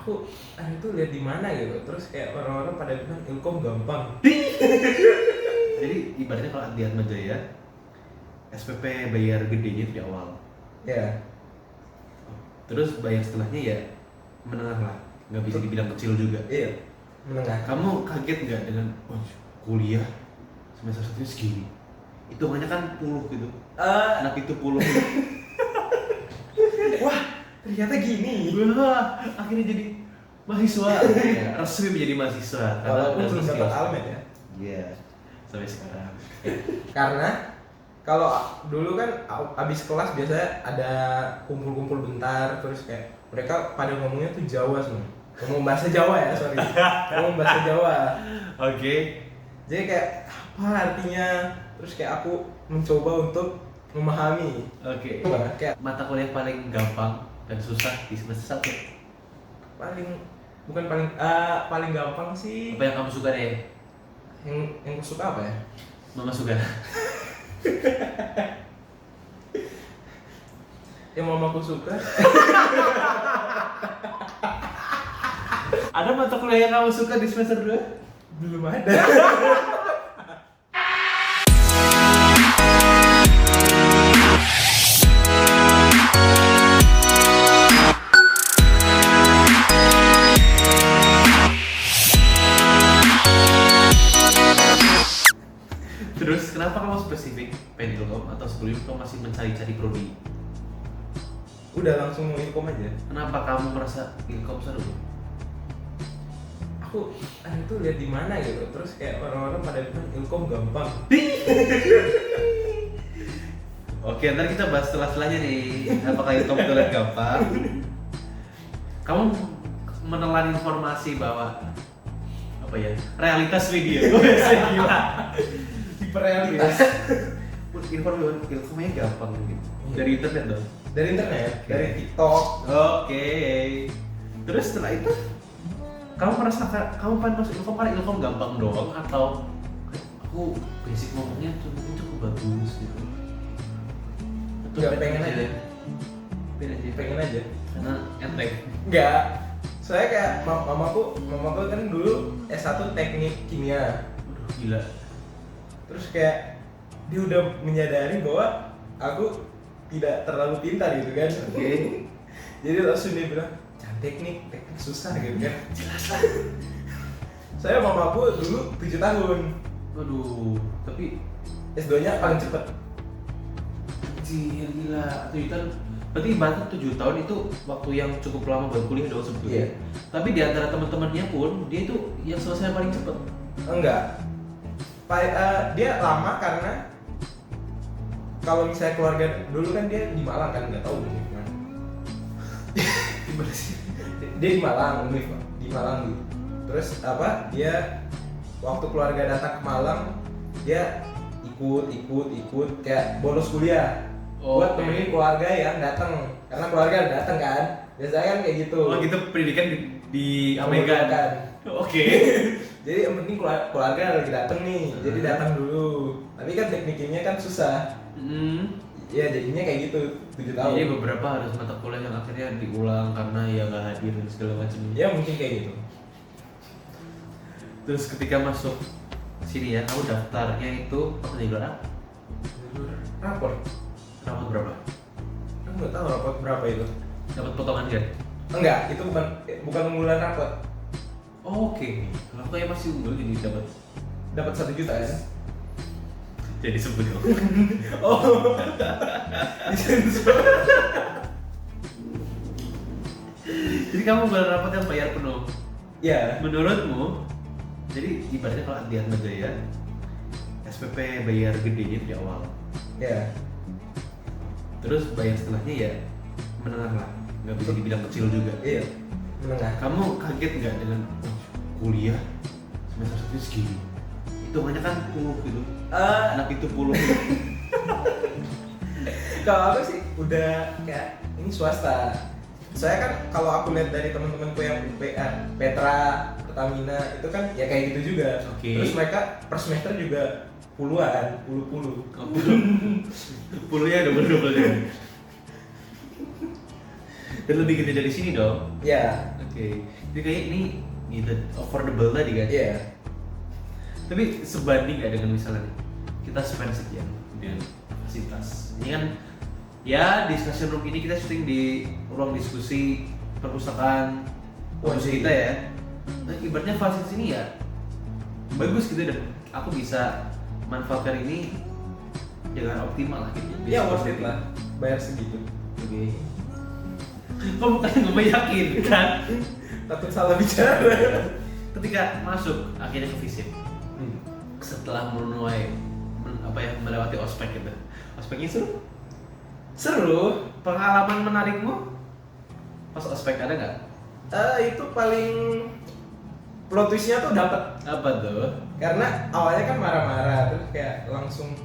aku itu lihat di mana gitu, terus kayak orang-orang pada bilang Ilkom gampang. Jadi ibaratnya kalau di Atma Jaya SPP bayar gedenya itu di awal, Ya, terus bayar setelahnya ya menengah lah, nggak bisa dibilang kecil juga. iya, menengah. Kamu kaget nggak dengan kuliah semester 1 segini? Hitungannya kan puluh gitu, anak itu puluh. Wah, ternyata gini. Wah, akhirnya jadi mahasiswa. Ya, resmi menjadi mahasiswa. Walaupun belum dapat skills. almet ya. Iya, sampai sekarang. Karena kalau dulu kan abis kelas biasanya ada kumpul-kumpul bentar, terus kayak mereka pada ngomongnya tuh Jawa semua. Ngomong bahasa Jawa ya, sorry. Ngomong bahasa Jawa. Oke. Jadi kayak apa artinya? Terus kayak aku mencoba untuk memahami. Oke. Kayak Mata kuliah paling gampang dan susah di semester 1. paling gampang sih. Apa yang kamu suka deh? Yang aku suka apa ya? Mama suka. Yang mamaku suka. Ada mata kuliah yang kamu suka di semester 2? Belum ada. Terus kenapa kamu spesifik pengen Ilkom atau sebelum kamu masih mencari-cari prodi? Udah langsung mau Ilkom aja. Kenapa kamu merasa Ilkom seru? Aku itu lihat di mana gitu, terus kayak orang-orang pada bilang Ilkom gampang. Oke, ntar kita bahas setelah-setelahnya nih. Apakah Ilkom terlihat gampang? Kamu menelan informasi bahwa apa ya? Realitas media. Gila. Hiperrealitas. Informasi Ilkomnya gampang gitu. Dari internet dong. Dari internet, Oke. dari TikTok. Oke. Terus setelah itu kamu merasa kamu pengen masuk Ilkom karena Ilkom gampang doang atau aku basic ngomongnya cukup bagus gitu? Nggak, pengen aja. Pengen aja. Karena enteng. Enggak. Soalnya kayak mamaku kan dulu S1 teknik kimia. Waduh, gila. Terus kayak dia udah menyadari bahwa aku tidak terlalu pintar gitu kan. Oke. Jadi langsung dia bilang, "Jangan teknik susah gitu kan." Jelas lah. Saya mamaku dulu 7 tahun. Waduh, tapi S2-nya paling cepet. anjir gila. 7 tahun. Berarti ibaratnya 7 tahun itu waktu yang cukup lama buat kuliah dong sebetulnya. Iya. Tapi di antara teman-temannya pun dia itu yang selesai paling cepet. Enggak. Dia lama karena kalau misalnya keluarga dulu kan dia di Malang kan, nggak tahu di mana. Gimana sih? Dia di Malang, di Malang gitu. Terus apa? Dia waktu keluarga datang ke Malang, dia ikut kayak bolos kuliah. Buat Oke. temenin keluarga yang datang, karena keluarga datang kan. Biasanya kan kayak gitu. Oh gitu pendidikan di Amerika. Kan. Oke. Jadi yang penting keluarga lagi datang nih, jadi datang dulu. Tapi kan tekniknya kan susah. Ya jadinya kayak gitu 7 tahun. Jadi beberapa harus mata kuliah yang akhirnya diulang karena ya nggak hadir dan segala macam. Ya mungkin kayak gitu. Terus ketika masuk sini ya, kamu daftarnya itu apa nih gelar? Rapor. Rapat berapa? Aku nggak tahu rapor berapa itu. Dapat potongan kan? Enggak, itu bukan unggulan rapor. Oke. Kalau aku ya masih unggul jadi Dapat 1 juta ya. jadi sebut dong. Oh. Disensor. Jadi kamu gelar rapat yang bayar penuh. Ya. Menurutmu, jadi ibaratnya kalau di Atma Jaya SPP bayar gedenya itu di awal. Ya. Terus bayar setelahnya ya menengah lah, nggak bisa dibilang kecil juga. Iya. Menengah. Kamu kaget nggak dengan kuliah semester 1 segini? Hitungannya kan puluh gitu, anak itu puluh. Kalau aku sih udah kayak ini swasta. Saya kan kalau aku lihat dari teman-temanku yang Petra, Pertamina itu kan ya kayak gitu juga. Oke. Terus mereka per semester juga puluhan, puluh. Puluhnya double. Dan lebih gede dari sini dong. Ya. Oke. Jadi kayak ini gitu affordable tadi kan. Iya. Tapi sebanding nggak dengan misalnya nih, kita spend sekian dengan kapasitas. Ini kan ya di stasiun room ini kita syuting di ruang diskusi perpustakaan kampus kita ya. Nah, ibaratnya fasilitas ini ya bagus gitu dan aku bisa manfaatkan ini dengan optimal lah gitu. Iya, worth it lah. Bayar segitu. Oke. Kok bukannya nggak meyakinkan? Takut salah bicara. Ketika masuk akhirnya ke visit. Setelah menuai melewati ospek gitu. Ospeknya seru? Seru. Pengalaman menarikmu pas ospek ada nggak? Itu paling plot twistnya tuh dapat. Apa tuh? Karena awalnya kan marah-marah, terus kayak langsung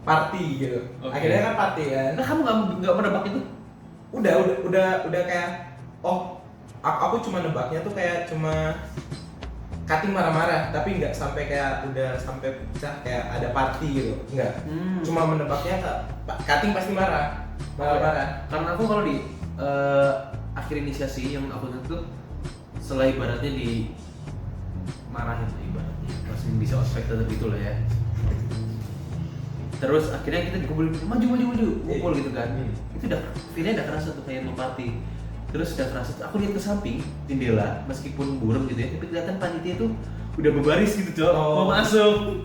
party gitu. Oke. Akhirnya kan party kan. Nah kamu nggak menebak itu? Udah kayak aku cuma nebaknya tuh kayak cuma cutting marah-marah, tapi nggak sampai kayak udah sampai pecah kayak ada party gitu, nggak. Cuma menebaknya cutting pasti marah-marah. Karena aku kalau di akhir inisiasi yang aku ingat tuh setelah ibaratnya di marahin lah ibaratnya, masih bisa ospek tetap itu lah ya. Terus akhirnya kita dikumpulin maju kumpul gitu kan. Itu udah feelnya udah kerasa tuh kayak mau party. Terus udah kerasa, aku lihat ke samping jendela meskipun burem gitu ya, tapi kelihatan panitia tuh udah berbaris gitu cok, mau masuk.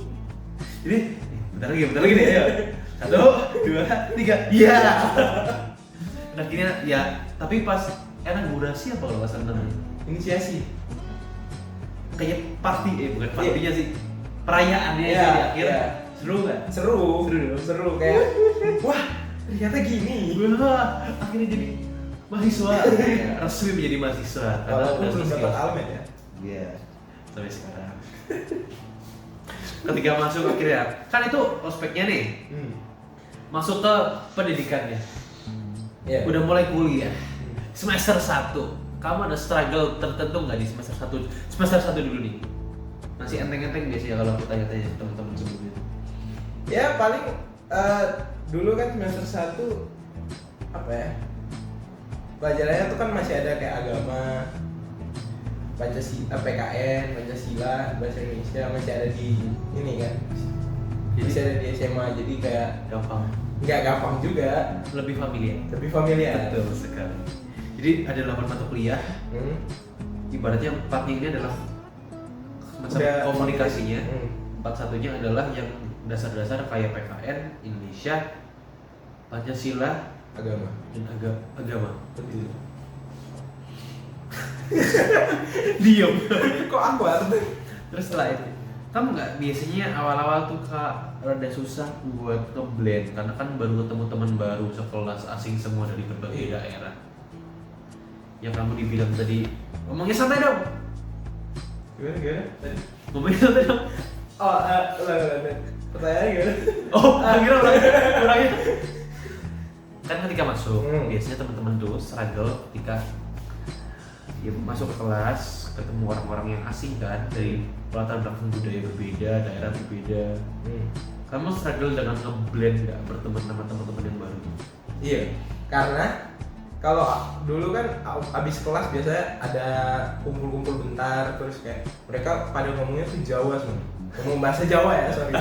Jadi bentar lagi nih, ayo 1, 2, 3, iya. Nah akhirnya ya, tapi pas inaugurasi apa kalau nggak salah namanya? Inisiasi. Kayak party, bukan partinya sih, perayaannya Iya, di akhir. iya. Seru nggak? Seru kayak wah ternyata gini. Wah, akhirnya jadi mahasiswa. Ya, resmi menjadi mahasiswa. Walaupun belum skill. dapat almet ya. Iya, sampai sekarang. Ketika masuk akhirnya, kan itu ospeknya nih, masuk ke pendidikannya. Iya. Udah mulai kuliah, semester 1. Kamu ada struggle tertentu nggak di semester 1? Semester 1 dulu nih. Masih enteng-enteng biasanya kalau aku tanya-tanya teman-teman sebelumnya. Ya paling dulu kan semester 1 apa ya? Pelajarannya tuh kan masih ada kayak agama, Pancasila, PKN, Pancasila, bahasa Indonesia masih ada di ini kan. Jadi masih ada di SMA, jadi kayak Gampang, nggak gampang juga, lebih familiar. lebih familiar. Betul sekali. Jadi ada 8 mata kuliah. Ibaratnya 4-nya ini adalah macam Udah, komunikasinya. 4-1-nya adalah yang dasar-dasar kayak PKN, Indonesia, Pancasila, Agama. dan agama. Betul. Diam. Kok awkward? Terus setelah itu, kamu nggak biasanya awal-awal tuh rada susah buat nge-blend karena kan baru ketemu teman baru sekelas asing semua dari berbagai daerah. Yang kamu dibilang tadi, ngomongnya santai dong. Gimana? Ngomongnya santai dong. Oh, pertanyaannya gimana? Oh, kira orangnya. Kan ketika masuk, biasanya teman-teman tuh struggle ketika ya masuk ke kelas, ketemu orang-orang yang asing kan dari latar belakang budaya berbeda, daerah berbeda. Kamu struggle dengan nge-blend nggak berteman sama teman-teman yang baru? Iya, karena kalau dulu kan abis kelas biasanya ada kumpul-kumpul bentar, terus kayak mereka pada ngomongnya tuh Jawa semua, ngomong bahasa Jawa ya, sorry,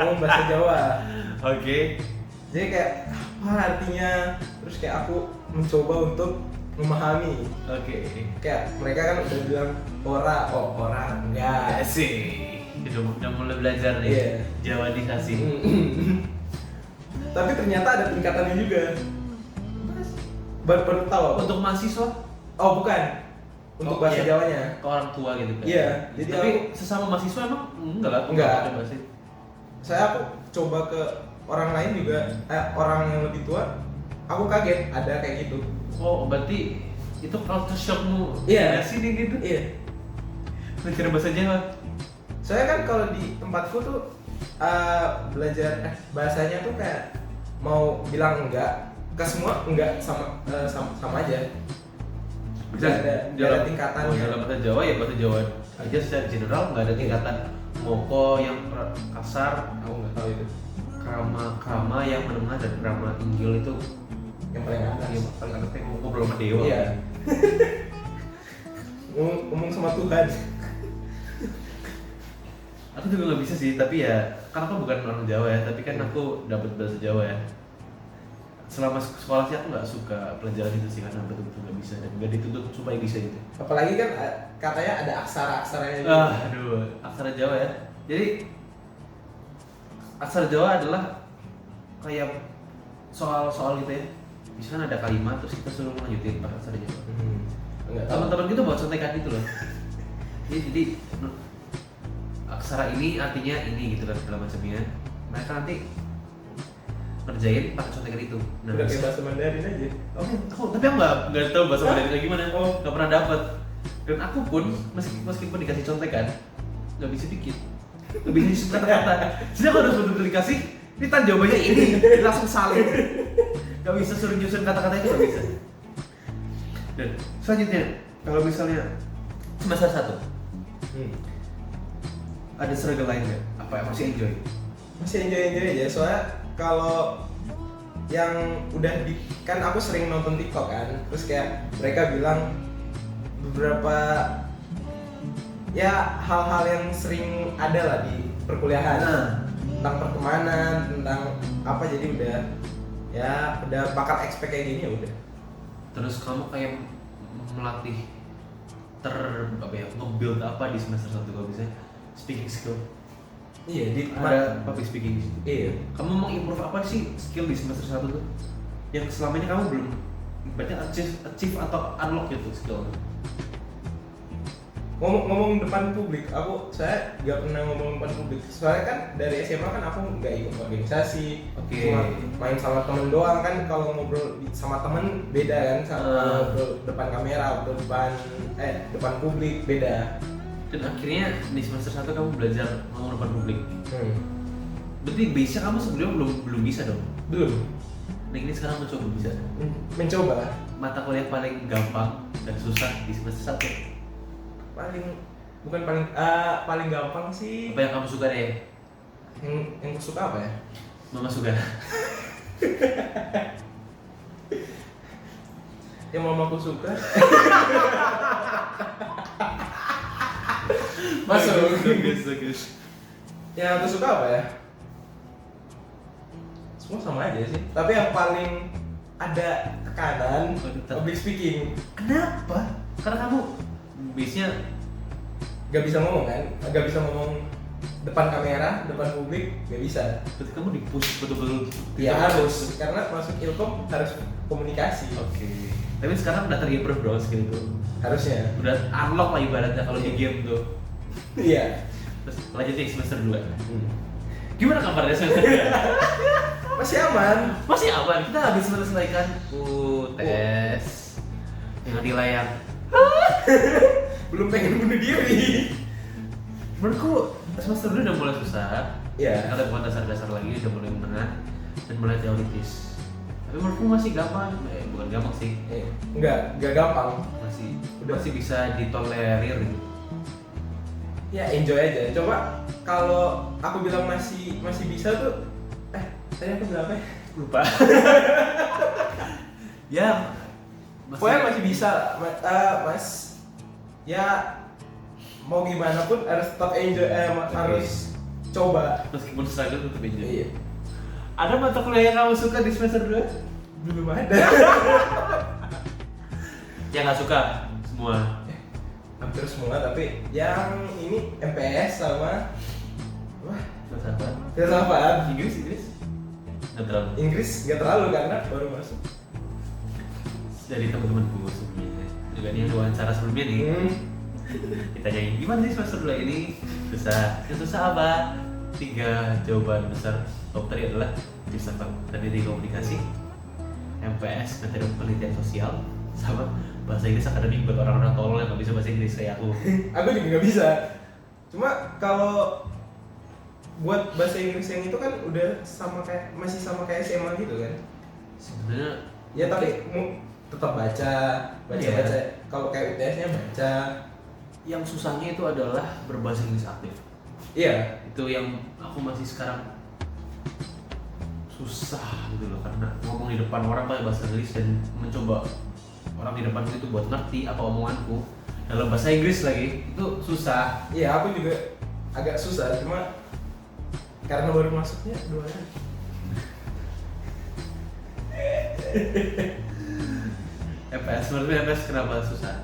ngomong bahasa Jawa. Oke. Jadi kayak apa artinya? Terus kayak aku mencoba untuk memahami. Oke. Kayak mereka kan udah bilang ora enggak. Sih. Udah mulai belajar nih. Iya. Jawa dikasih. Tapi ternyata ada tingkatannya juga. Baru tahu aku. Untuk mahasiswa? Oh bukan. Untuk bahasa iya. Jawanya. Ke orang tua gitu kan? Iya. Jadi Tapi aku, sesama mahasiswa emang enggak lah. Enggak. Coba sih. aku coba ke orang lain juga, orang yang lebih tua. Aku kaget ada kayak gitu. Oh, berarti itu culture shockmu? Iya. Sih dia gitu? Iya. Belajar bahasa Jawa? Saya kan kalau di tempatku tuh belajar bahasanya tuh kayak mau bilang enggak ke semua enggak sama aja. Bisa ada tingkatannya. Dalam bahasa Jawa ya bahasa Jawa aja secara general nggak ada tingkatan. Moko yang kasar, Aku nggak tahu itu. krama yang menengah dan krama inggil itu Yang paling atas. yang paling atas kayak moko belum dewa. Iya. ngomong sama Tuhan. Aku juga nggak bisa sih, tapi ya karena aku bukan orang Jawa ya, tapi kan aku dapat bahasa Jawa ya. Selama sekolah sih aku nggak suka pelajaran itu sih karena betul-betul nggak bisa dan nggak dituntut supaya bisa gitu. Apalagi kan katanya ada aksara-aksaranya gitu. Aduh, aksara Jawa ya. Jadi aksara Jawa adalah kayak soal-soal gitu ya. Misalnya ada kalimat terus kita suruh lanjutin pakai aksara Jawa. Enggak tahu. Teman-teman gitu buat contekan gitu loh. Jadi aksara ini artinya ini gitu kan segala macamnya. Mereka nanti ngerjain pakai contekan itu. Nah, Udah kayak bahasa Mandarin aja. tapi aku nggak tahu bahasa Mandarin kayak gimana. Oh. Nggak pernah dapet. Dan aku pun meskipun dikasih contekan nggak bisa dikit. Nggak bisa nyusun kata-kata. Jadi aku harus betul-betul dikasih. Ini tan jawabannya ini, langsung salin. Nggak bisa suruh nyusun kata-kata itu nggak bisa. Dan selanjutnya kalau misalnya semester 1 ada struggle lain nggak? Apa yang masih enjoy? Masih enjoy aja, soalnya kalau yang udah kan aku sering nonton TikTok kan, terus kayak mereka bilang beberapa ya hal-hal yang sering ada lah di perkuliahan tentang pertemanan, tentang apa, jadi udah bakal expect kayak gini ya udah. Terus kamu kayak melatih nge-build apa di semester 1 kalau bisa speaking skill. Iya, Ada public speaking di situ. Iya. Kamu mau improve apa sih skill di semester 1 tuh? Yang selama ini kamu belum berarti achieve atau unlock gitu skill. Ngomong depan publik, saya nggak pernah ngomong depan publik. Soalnya kan dari SMA kan aku nggak ikut organisasi, cuma main sama temen doang kan. Kalau ngobrol sama temen beda kan, sama ngobrol depan kamera atau depan publik beda. Dan akhirnya di semester 1 kamu belajar ngomong depan publik. Berarti base-nya kamu sebelumnya belum bisa dong? Belum. Nah ini sekarang mencoba bisa. Mencoba. Mata kuliah paling gampang dan susah di semester 1. Paling gampang sih. Apa yang kamu suka deh? Yang aku suka apa ya? Mama suka. Yang mamaku suka. Masuk. Bagus. Yang aku suka apa ya? Semua sama aja sih. Tapi yang paling ada tekanan public speaking. Kenapa? Karena kamu base-nya Gak bisa ngomong kan? Gak bisa ngomong depan kamera, depan publik, gak bisa. berarti kamu di-push betul-betul. Ya harus, karena masuk ilkom harus komunikasi. Oke. Tapi sekarang udah ter-improve dong skill itu. Harusnya. Udah unlock lah ibaratnya kalau di game tuh. Iya. Terus lanjut ke semester 2. Gimana kabarnya semester 2? Masih aman. Masih aman. Kita habis menyelesaikan tes dengan nilai yang Belum pengen bunuh diri. menurutku semester 2 udah mulai susah. Iya. Kalau bukan dasar-dasar lagi udah mulai menengah dan mulai teoritis. Tapi menurutku masih gampang. Bukan gampang sih. Enggak gampang. Masih bisa ditolerir gitu. Ya enjoy aja. Coba kalau aku bilang masih bisa tuh, tadi aku bilang apa ya? Lupa. Ya. Pokoknya masih bisa, Mas. Ya mau gimana pun harus tetap enjoy, harus coba. Meskipun struggle tetap enjoy. Iya. Ada mata kuliah yang kamu suka di semester 2? Belum ada. Yang nggak suka semua. Hampir semua, tapi yang ini MPS sama filsafat. Inggris? Nggak terlalu. Inggris nggak terlalu karena baru masuk. Dari teman-temanku sebelumnya. Juga nih yang wawancara sebelumnya nih. Ditanyain gimana sih semester 2 ini? Susah. Yang susah apa? 3 jawaban besar top 3 adalah filsafat, teknik komunikasi, MPS, metode penelitian sosial, sama bahasa Inggris akademik buat orang-orang tolol yang nggak bisa bahasa Inggris kayak aku. Aku juga nggak bisa. Cuma kalau buat bahasa Inggris yang itu kan udah masih sama kayak SMA gitu kan. Sebenarnya Ya tapi tetap baca. Kalau kayak UTS-nya baca. yang susahnya itu adalah berbahasa Inggris aktif. Iya. Itu yang aku masih sekarang susah gitu loh, karena ngomong di depan orang pakai bahasa Inggris dan mencoba orang di depan itu buat ngerti apa omonganku Dalam bahasa Inggris lagi itu susah. Iya, aku juga agak susah, cuma karena baru masuknya 2 hari. EPS menurut EPS kenapa susah?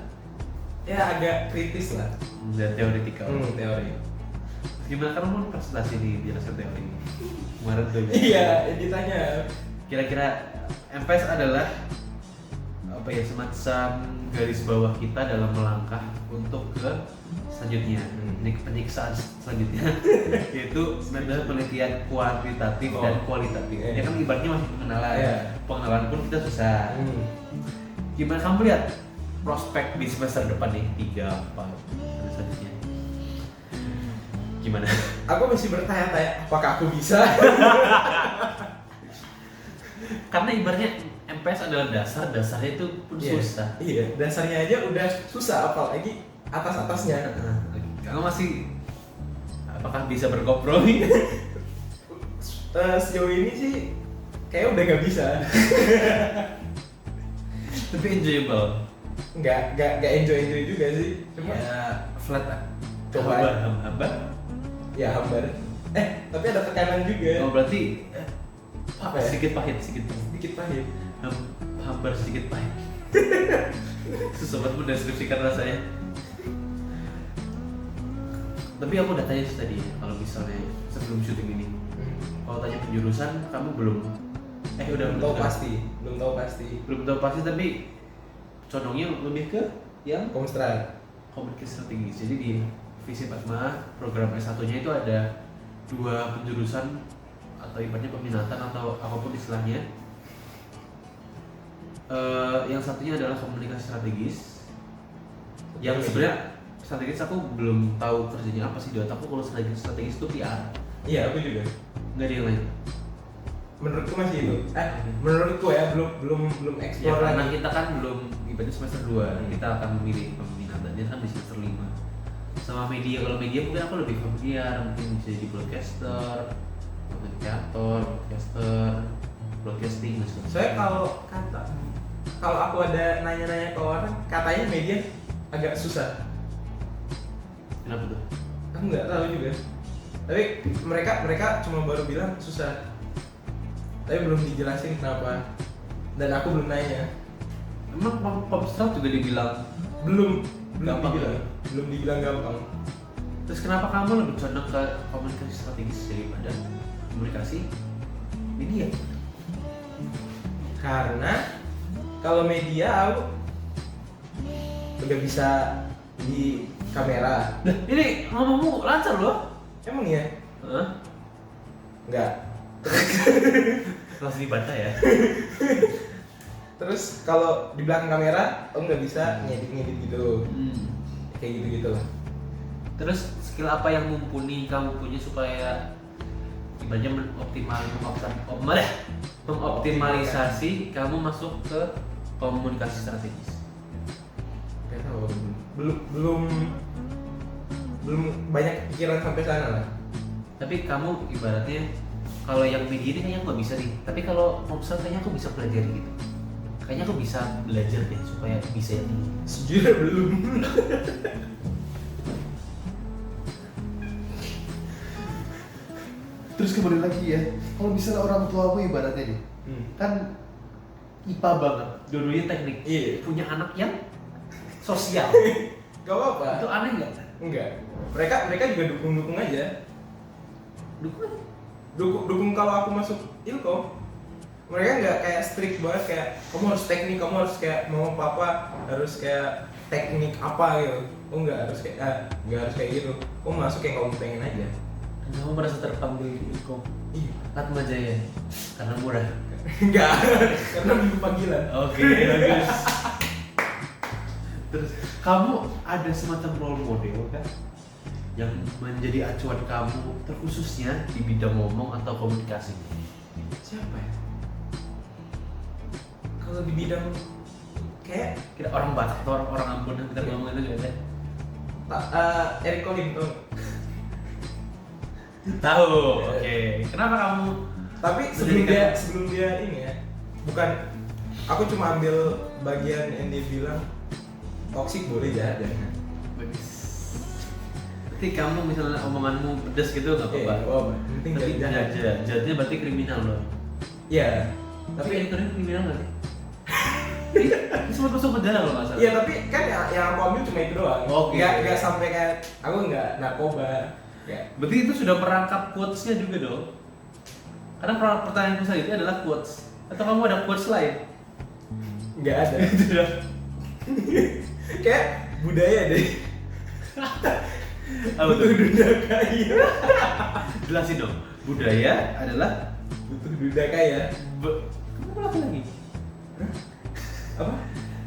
Ya agak kritis lah. Dan teoretikal. Teori. Gimana kamu presentasi di jelasan teori kemarin tuh? Iya, ditanya. Kira-kira MPS adalah apa ya, semacam garis bawah kita dalam melangkah untuk ke selanjutnya, penyiksaan selanjutnya yaitu adalah penelitian kuantitatif dan kualitatif. Ya kan ibaratnya masih pengenalan. Pengenalan pun kita susah. Gimana kamu lihat prospek di semester depan nih 3, 4 dan selanjutnya? Gimana? Aku masih bertanya-tanya apakah aku bisa. Karena ibaratnya MPS adalah dasarnya itu pun susah. Iya, dasarnya aja udah susah, apalagi atas-atasnya. Kamu masih apakah bisa berkompromi? Sejauh ini sih kayak udah nggak bisa. Tapi enjoyable. Nggak enjoy juga sih. Cuma Ya flat. Coba. Hambar. Ya hambar. Tapi ada tekanan juga. Oh berarti Apa ya? sedikit pahit. Sedikit pahit. Hambar sedikit pahit. Susah banget mendeskripsikan rasanya. Tapi aku udah tanya tadi, kalau misalnya sebelum syuting ini, kalau tanya penjurusan kamu belum Belum tahu pasti. Belum tahu pasti, tapi condongnya lebih ke yang Komstrat. komunikasi strategis. Jadi di Visi Padma program S1-nya itu ada 2 penjurusan atau ibaratnya peminatan atau apapun istilahnya. Yang satunya adalah komunikasi strategis. Yang sebenarnya strategis aku belum tahu kerjanya apa sih di otakku. Kalau strategis itu PR. Iya, aku juga. Nggak ada yang lain. Menurutku masih itu. Menurutku ya belum Ya, explore karena lagi. kita kan belum ibaratnya semester 2, kita akan memilih peminatan. Dia kan di semester 5. Sama media, kalau media mungkin aku lebih familiar, mungkin bisa jadi broadcaster, komentator, broadcasting dan sebagainya. Soalnya kalau aku ada nanya-nanya ke orang, katanya media agak susah. Kenapa tuh? Aku nggak tahu juga. Tapi mereka cuma baru bilang susah. Tapi belum dijelasin kenapa. Dan aku belum nanya. Emang Popstrat juga dibilang Belum gampang dibilang. ya? Belum dibilang gampang. Terus kenapa kamu lebih condong ke komunikasi strategis daripada komunikasi media? Karena kalau media aku udah bisa di kamera. Nah, ini ngomongmu lancar loh. Emang ya? Hah? Enggak. Langsung dibaca ya. Terus kalau di belakang kamera, nggak bisa ngedit gitu. Kayak gitu-gitu lah. Terus skill apa yang mumpuni kamu punya supaya ibaratnya mengoptimalisasi kamu masuk ke komunikasi strategis? Gak tahu. Belum banyak pikiran sampai sana lah. Tapi kamu ibaratnya kalau yang media ini kayaknya aku nggak bisa nih. Tapi kalau Popstrat kayaknya aku bisa belajar gitu. Kayaknya aku bisa belajar deh supaya bisa yang ini. Sejujurnya belum. Terus kembali lagi ya, kalau misalnya orang tuamu ibaratnya nih, kan IPA banget, dua-duanya teknik. Iya. Punya anak yang sosial. Gak apa-apa. Itu aneh nggak? Enggak. Mereka juga dukung aja. Dukung kalau aku masuk Ilkom. Mereka nggak kayak strict banget kayak kamu harus teknik, kamu harus kayak mau apa harus kayak teknik apa gitu. Nggak harus kayak gitu. Kamu masuk kayak kamu pengen aja. Dan kamu merasa terpanggil di Ilkom. Iya. Atma Jaya karena murah. Enggak, karena minggu panggilan. Oke, bagus. Terus kamu ada semacam role model kan yang menjadi acuan kamu terkhususnya di bidang ngomong atau komunikasi? Siapa ya? Kalau di bidang kayak Kira orang Batak atau orang Ambon yang kita ngomong itu nggak ada? Eric Colin tuh. Tahu. Oke. Kenapa kamu? Tapi sebelum dia ini ya, bukan aku cuma ambil bagian yang dia bilang toksik boleh ya, jangan. kritik kamu misalnya omonganmu pedas gitu nggak apa-apa. Oh, penting Tapi nggak jahat. jahatnya berarti kriminal loh. Iya. Tapi Tapi editornya kriminal nggak sih? Ini sempat masuk penjara kalau nggak salah. iya, tapi kan yang aku ambil cuma itu doang. Oke. Nggak sampai kayak aku nggak narkoba. Ya. Berarti itu sudah merangkap quotes-nya juga dong. Karena pertanyaanku selanjutnya adalah quotes. Atau kamu ada quotes lain? Nggak ada. Itu dah. Kayak budaya deh. Apa Butuh tuh? duda kaya. Jelasin dong. Budaya adalah Butuh duda kaya. Kamu lagi lagi. Apa?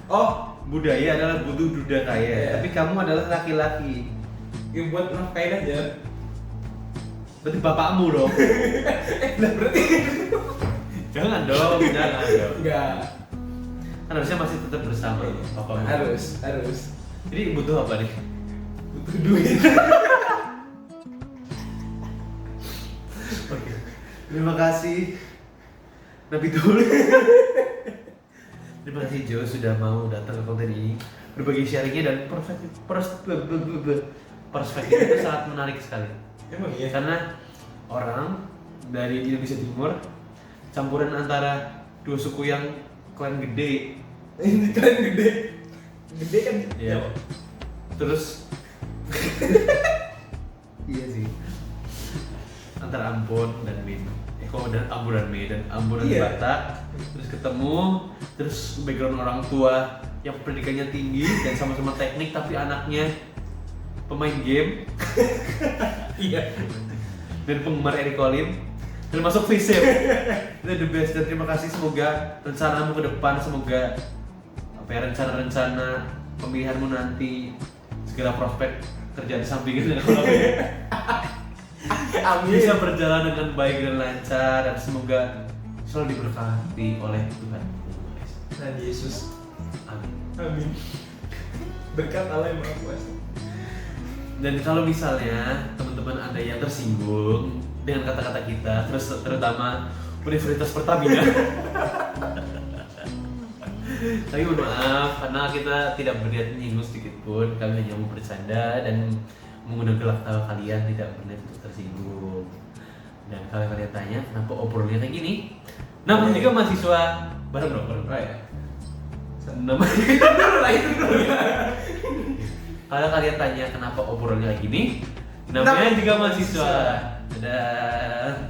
Oh, Budaya adalah butuh duda kaya, Iya. tapi kamu adalah laki-laki. ya buat nafkain aja. Berarti bapakmu dong. Nah berarti Jangan dong, jangan dong. enggak. Kan harusnya masih tetap bersama bapakmu. Harus. Jadi butuh apa nih? Butuh duit. Oke. Terima kasih Nabi Tul. Terima kasih Jo sudah mau datang ke konten ini, berbagi sharingnya dan perspektif itu sangat menarik sekali. Emang iya. Karena orang dari Indonesia Timur campuran antara dua suku yang klan gede, Ini kan gede. Gede kan. ya. Terus iya sih, antara Ambon dan Medan. Dan Amburan Medan, Amburan Iya. Batak, terus ketemu, terus background orang tua yang pendidikannya tinggi dan sama-sama teknik tapi anaknya pemain game Iya. dan penggemar Eric Colim dan masuk FISIP. Itu the best dan terima kasih, semoga rencanamu ke depan, semoga apa ya, rencana-rencana pemilihanmu nanti segala prospek kerjaan sampingan dan Amin. bisa berjalan dengan baik dan lancar dan semoga selalu diberkati oleh Tuhan. Dan Yesus. Amin. Amin. Berkat Allah yang Maha Kuasa. Dan kalau misalnya teman-teman ada yang tersinggung dengan kata-kata kita, terutama Universitas Pertamina, tapi mohon maaf karena kita tidak berniat menyinggung sedikit pun, kami hanya mau bercanda dan mengundang gelak tawa kalian, tidak berniat untuk tersinggung. Dan kalau kalian tanya kenapa obrolannya kayak gini, namun juga mahasiswa bareng dong, bareng. Oh ya. Namanya Itu dulu ya. kalau kalian tanya kenapa obrolannya kayak gini, namanya juga mahasiswa. Dadah.